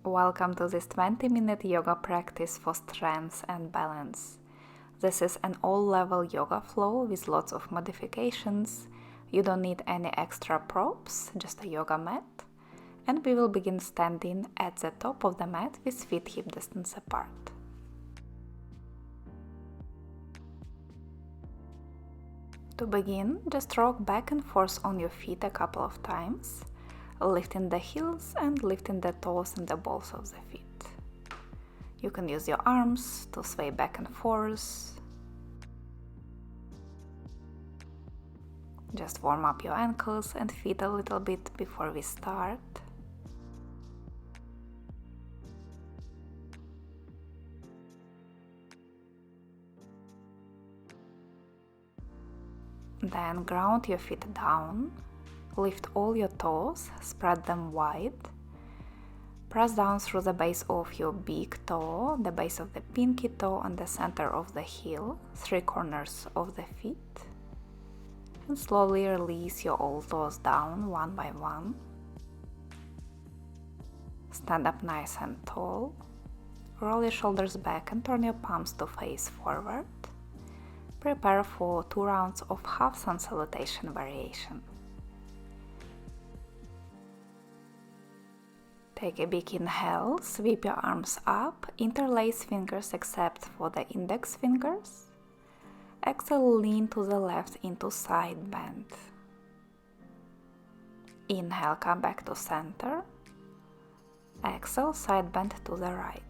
Welcome to this 20-minute yoga practice for strength and balance. This is an all-level yoga flow with lots of modifications. You don't need any extra props, just a yoga mat. And we will begin standing at the top of the mat with feet hip distance apart. To begin, just rock back and forth on your feet a couple of times, lifting the heels and lifting the toes and the balls of the feet. You can use your arms to sway back and forth. Just warm up your ankles and feet a little bit before we start. Then ground your feet down, lift all your toes, spread them wide, press down through the base of your big toe, the base of the pinky toe and the center of the heel, 3 corners of the feet, and slowly release your all toes down one by one. Stand up nice and tall, roll your shoulders back and turn your palms to face forward. Prepare for 2 rounds of half sun salutation variation. Take a big inhale, sweep your arms up, interlace fingers except for the index fingers. Exhale, lean to the left into side bend. Inhale, come back to center. Exhale, side bend to the right.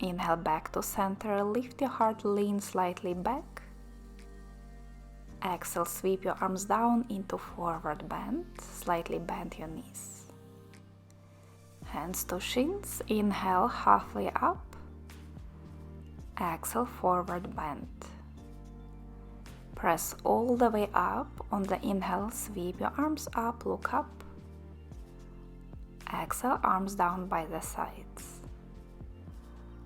Inhale back to center, lift your heart, lean slightly back. Exhale, sweep your arms down into forward bend, slightly bend your knees. Hands to shins, inhale halfway up. Exhale, forward bend. Press all the way up. On the inhale, sweep your arms up, look up. Exhale, arms down by the sides.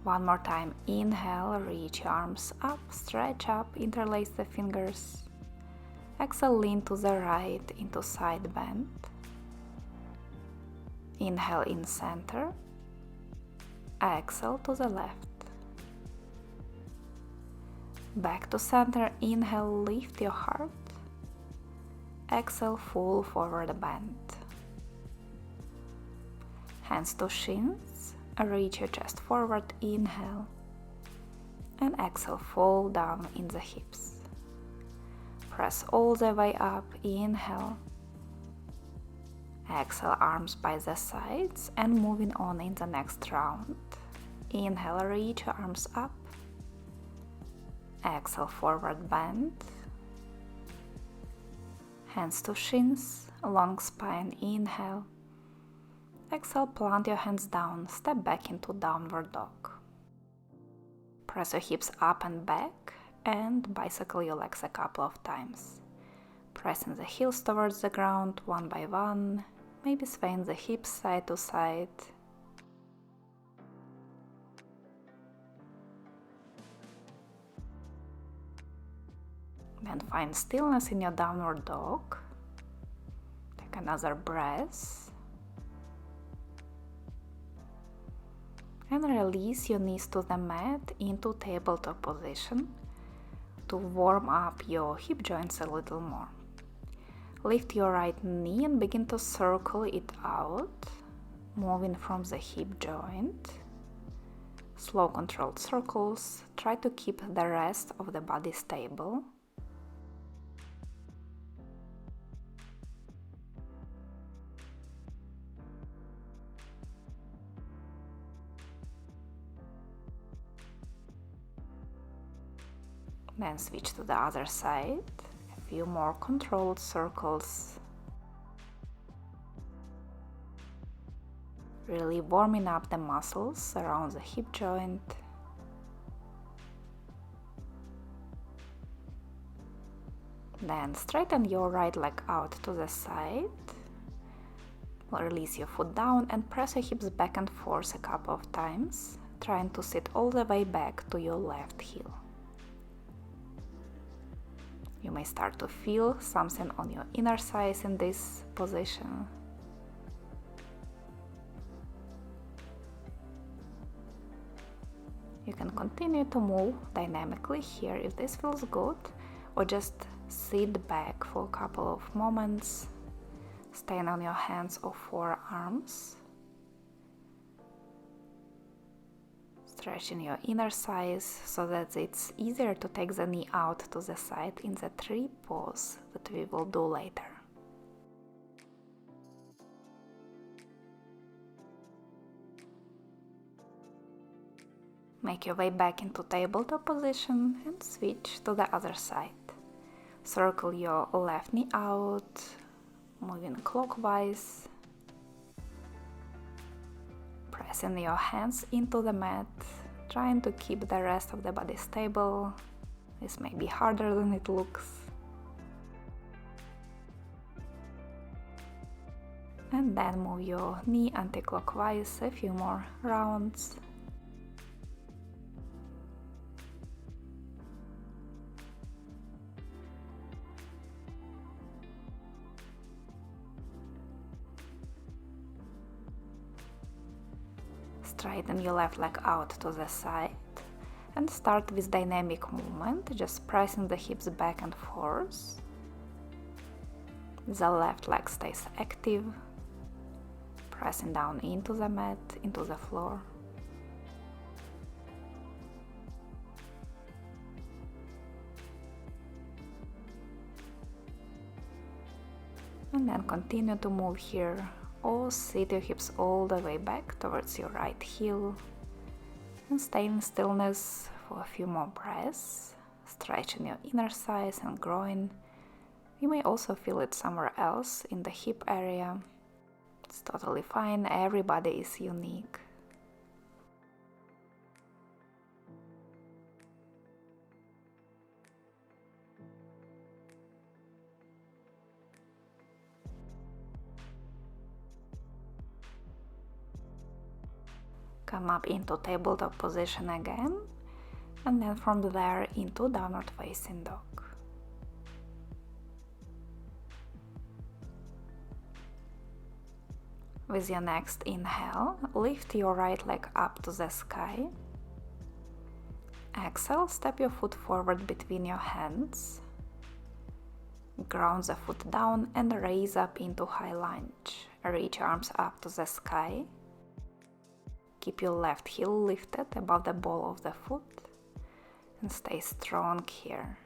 One more time, inhale, reach your arms up, stretch up, interlace the fingers. Exhale, lean to the right into side bend. Inhale in center. Exhale to the left. Back to center, inhale, lift your heart. Exhale, full forward bend. Hands to shins. Reach your chest forward, inhale, and exhale, fall down in the hips. Press all the way up, inhale, exhale, arms by the sides, and moving on in the next round. Inhale, reach your arms up, exhale, forward bend, hands to shins, long spine, inhale. Exhale, plant your hands down, step back into downward dog. Press your hips up and back and bicycle your legs a couple of times. Pressing the heels towards the ground one by one, maybe swaying the hips side to side. Then find stillness in your downward dog. Take another breath. And release your knees to the mat into tabletop position to warm up your hip joints a little more. Lift your right knee and begin to circle it out, moving from the hip joint. Slow controlled circles. Try to keep the rest of the body stable. Then switch to the other side, a few more controlled circles. Really warming up the muscles around the hip joint. Then straighten your right leg out to the side. Release your foot down and press your hips back and forth a couple of times, trying to sit all the way back to your left heel. You may start to feel something on your inner thighs in this position. You can continue to move dynamically here if this feels good, or just sit back for a couple of moments, staying on your hands or forearms, stretching your inner thighs so that it's easier to take the knee out to the side in the tree pose that we will do later. Make your way back into tabletop position and switch to the other side. Circle your left knee out, moving clockwise. Pressing your hands into the mat, trying to keep the rest of the body stable. This may be harder than it looks. And then move your knee anti-clockwise a few more rounds. Straighten your left leg out to the side and start with dynamic movement, just pressing the hips back and forth. The left leg stays active, pressing down into the mat, into the floor. And then continue to move here, or sit your hips all the way back towards your right heel and stay in stillness for a few more breaths, stretching your inner thighs and groin. You may also feel it somewhere else in the hip area. It's totally fine, everybody is unique. Come up into tabletop position again, and then from there into downward facing dog. With your next inhale, lift your right leg up to the sky. Exhale, step your foot forward between your hands. Ground the foot down and raise up into high lunge. Reach arms up to the sky. Keep your left heel lifted above the ball of the foot and stay strong here.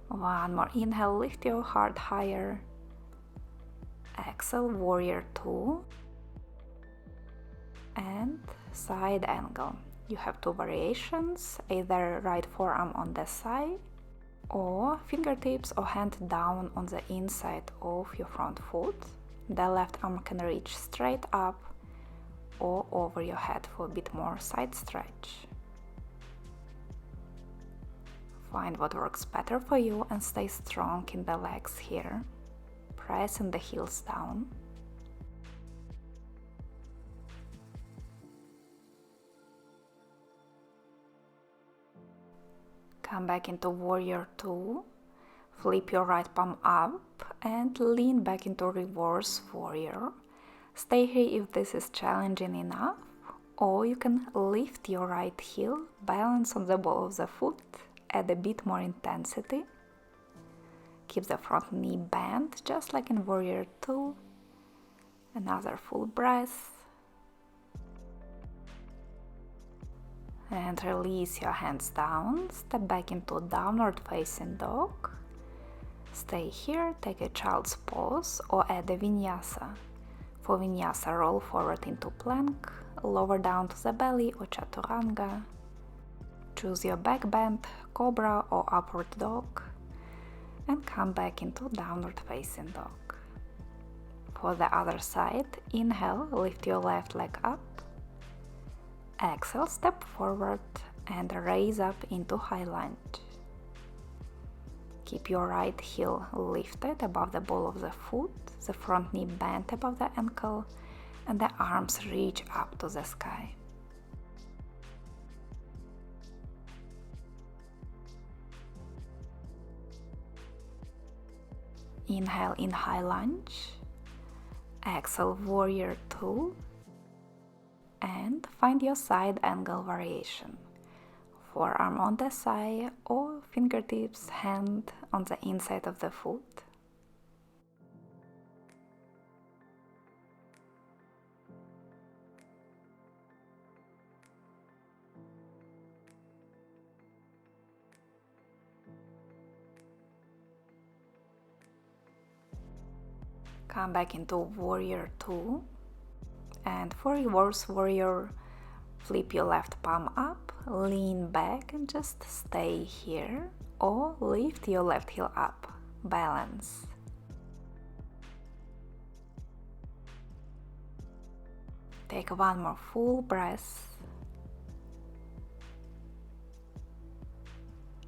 One more inhale, lift your heart higher. Exhale, warrior two. And side angle. You have two variations, either right forearm on the side or fingertips or hand down on the inside of your front foot. The left arm can reach straight up or over your head for a bit more side stretch. Find what works better for you and stay strong in the legs here, pressing the heels down. Come back into warrior two, flip your right palm up and lean back into reverse warrior. Stay here if this is challenging enough, or you can lift your right heel, balance on the ball of the foot, add a bit more intensity. Keep the front knee bent, just like in warrior two. Another full breath. And release your hands down, step back into downward facing dog. Stay here, take a child's pose or add a vinyasa. For vinyasa, roll forward into plank, lower down to the belly or chaturanga. Choose your back bend, cobra or upward dog, and come back into downward facing dog. For the other side, inhale, lift your left leg up. Exhale, step forward and raise up into high lunge. Keep your right heel lifted above the ball of the foot, the front knee bent above the ankle, and the arms reach up to the sky. Inhale in high lunge, exhale warrior 2, and find your side angle variation. Forearm on the side or fingertips, hand on the inside of the foot. Come back into warrior 2, and for reverse warrior, flip your left palm up, lean back and just stay here, or lift your left heel up, balance. Take one more full breath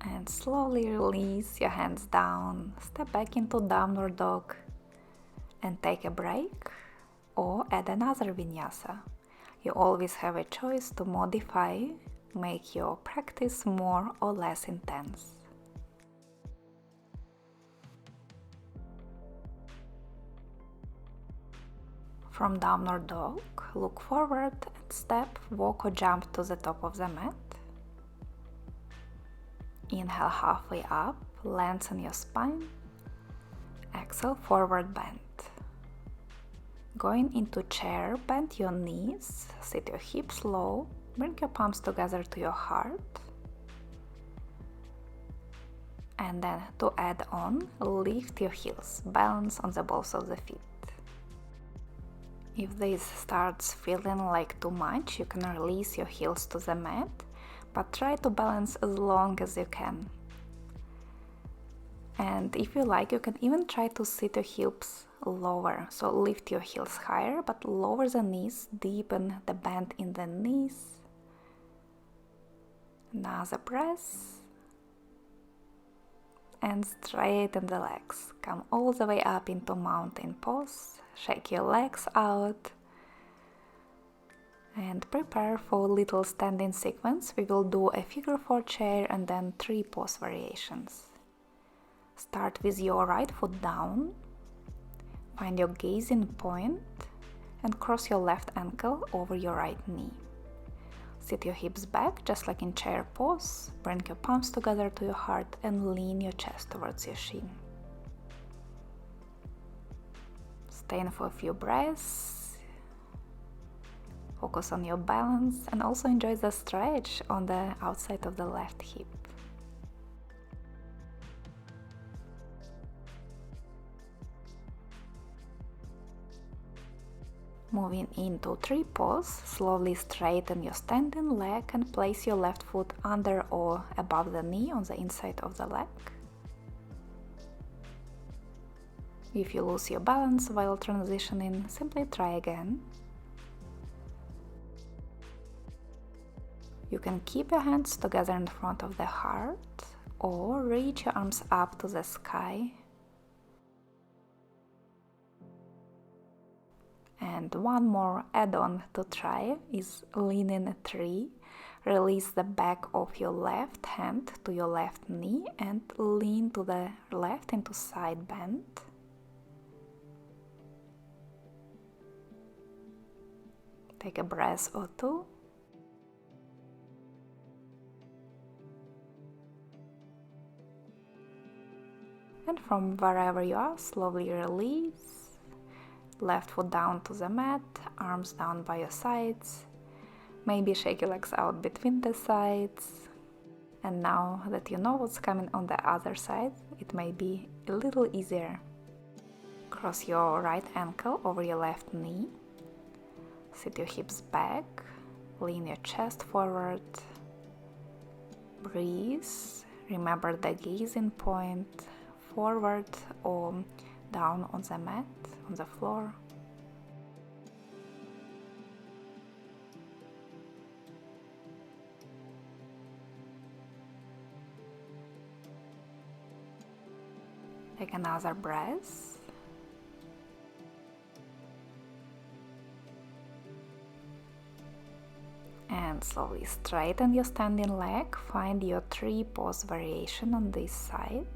and slowly release your hands down, step back into downward dog and take a break or add another vinyasa. You always have a choice to modify, make your practice more or less intense. From downward dog, look forward and step, walk or jump to the top of the mat. Inhale halfway up, lengthen your spine. Exhale, forward bend. Going into chair, bend your knees, sit your hips low, bring your palms together to your heart. And then to add on, lift your heels, balance on the balls of the feet. If this starts feeling like too much, you can release your heels to the mat, but try to balance as long as you can. And if you like, you can even try to sit your hips lower. So lift your heels higher, but lower the knees, deepen the bend in the knees. Another breath. And straighten the legs. Come all the way up into mountain pose. Shake your legs out. And prepare for a little standing sequence. We will do a figure 4 chair and then 3 pose variations. Start with your right foot down. Find your gazing point and cross your left ankle over your right knee. Sit your hips back, just like in chair pose. Bring your palms together to your heart and lean your chest towards your shin. Stay in for a few breaths. Focus on your balance and also enjoy the stretch on the outside of the left hip. Moving into 3 pose, slowly straighten your standing leg and place your left foot under or above the knee on the inside of the leg. If you lose your balance while transitioning, simply try again. You can keep your hands together in front of the heart or reach your arms up to the sky. And one more add-on to try is leaning 3. Release the back of your left hand to your left knee and lean to the left into side bend. Take a breath or two. And from wherever you are, slowly release. Left foot down to the mat, arms down by your sides. Maybe shake your legs out between the sides. And now that you know what's coming on the other side, it may be a little easier. Cross your right ankle over your left knee. Sit your hips back. Lean your chest forward. Breathe. Remember the gazing point, forward or down on the mat, on the floor. Take another breath. And slowly straighten your standing leg. Find your 3 pose variation on this side.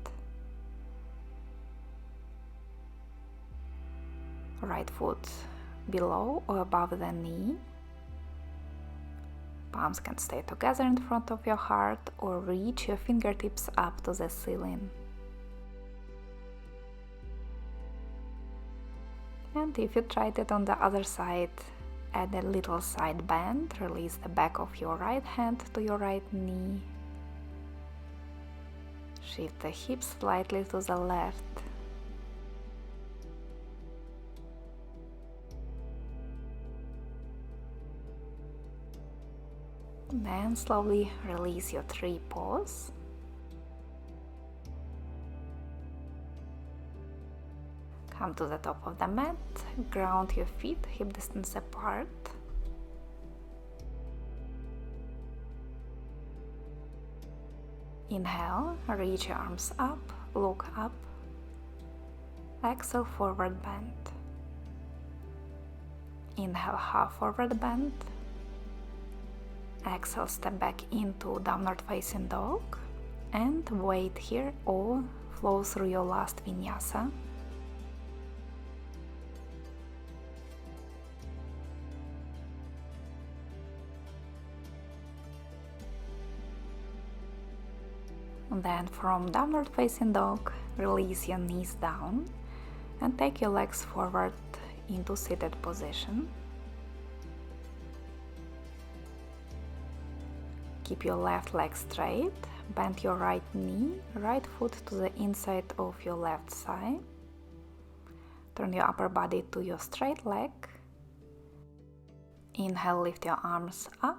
Right foot below or above the knee. Palms can stay together in front of your heart or reach your fingertips up to the ceiling. And if you tried it on the other side, add a little side bend, release the back of your right hand to your right knee. Shift the hips slightly to the left. Then slowly release your tree pose. Come to the top of the mat, ground your feet hip distance apart. Inhale, reach your arms up, look up. Exhale, forward bend. Inhale, half forward bend. Exhale, step back into downward facing dog and wait here or flow through your last vinyasa. Then from downward facing dog, release your knees down and take your legs forward into seated position. Keep your left leg straight, bend your right knee, right foot to the inside of your left thigh. Turn your upper body to your straight leg. Inhale, lift your arms up.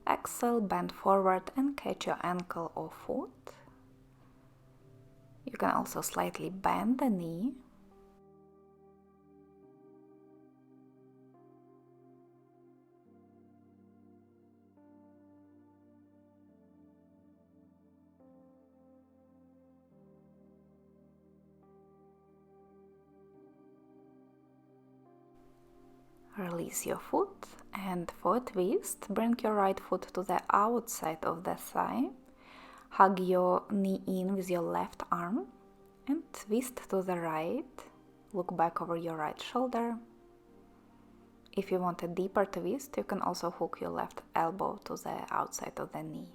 Exhale, bend forward and catch your ankle or foot. You can also slightly bend the knee. Release your foot and for a twist, bring your right foot to the outside of the thigh. Hug your knee in with your left arm and twist to the right. Look back over your right shoulder. If you want a deeper twist, you can also hook your left elbow to the outside of the knee.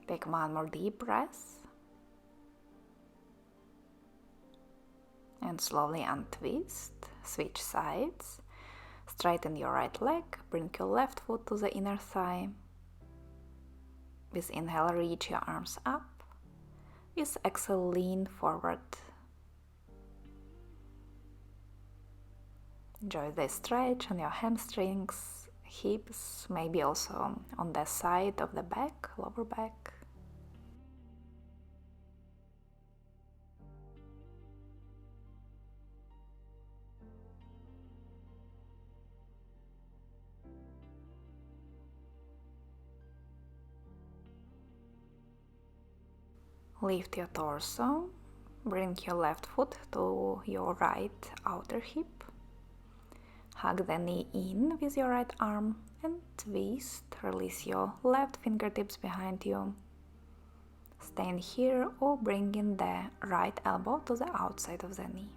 Take one more deep breath and slowly untwist, switch sides, straighten your right leg, bring your left foot to the inner thigh. With inhale, reach your arms up. With exhale, lean forward. Enjoy the stretch on your hamstrings, hips, maybe also on the side of the back, lower back. Lift your torso, bring your left foot to your right outer hip. Hug the knee in with your right arm and twist. Release your left fingertips behind you. Stand here or bring in the right elbow to the outside of the knee.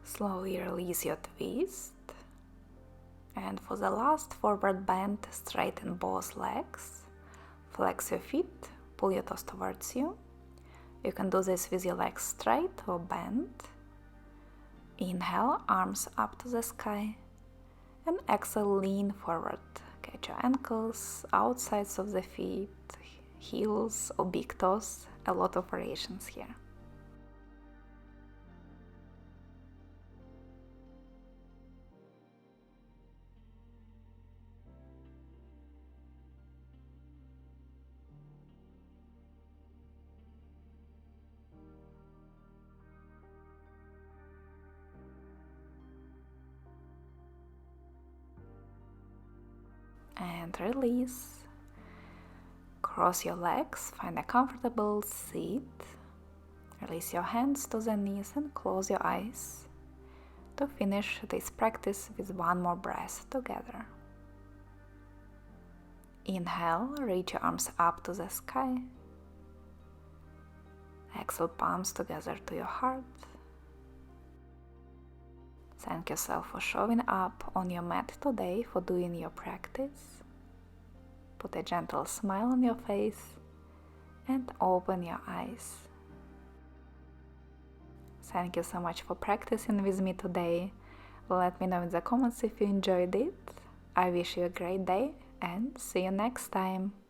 Slowly release your twist. And for the last forward bend, straighten both legs. Flex your feet, pull your toes towards you. You can do this with your legs straight or bent. Inhale, arms up to the sky. And exhale, lean forward. Catch your ankles, outsides of the feet, heels or big toes. A lot of variations here. and release. Cross your legs, find a comfortable seat. Release your hands to the knees and close your eyes to finish this practice with one more breath together. Inhale, reach your arms up to the sky. Exhale, palms together to your heart. Thank yourself for showing up on your mat today, for doing your practice. Put a gentle smile on your face and open your eyes. Thank you so much for practicing with me today. Let me know in the comments if you enjoyed it. I wish you a great day and see you next time.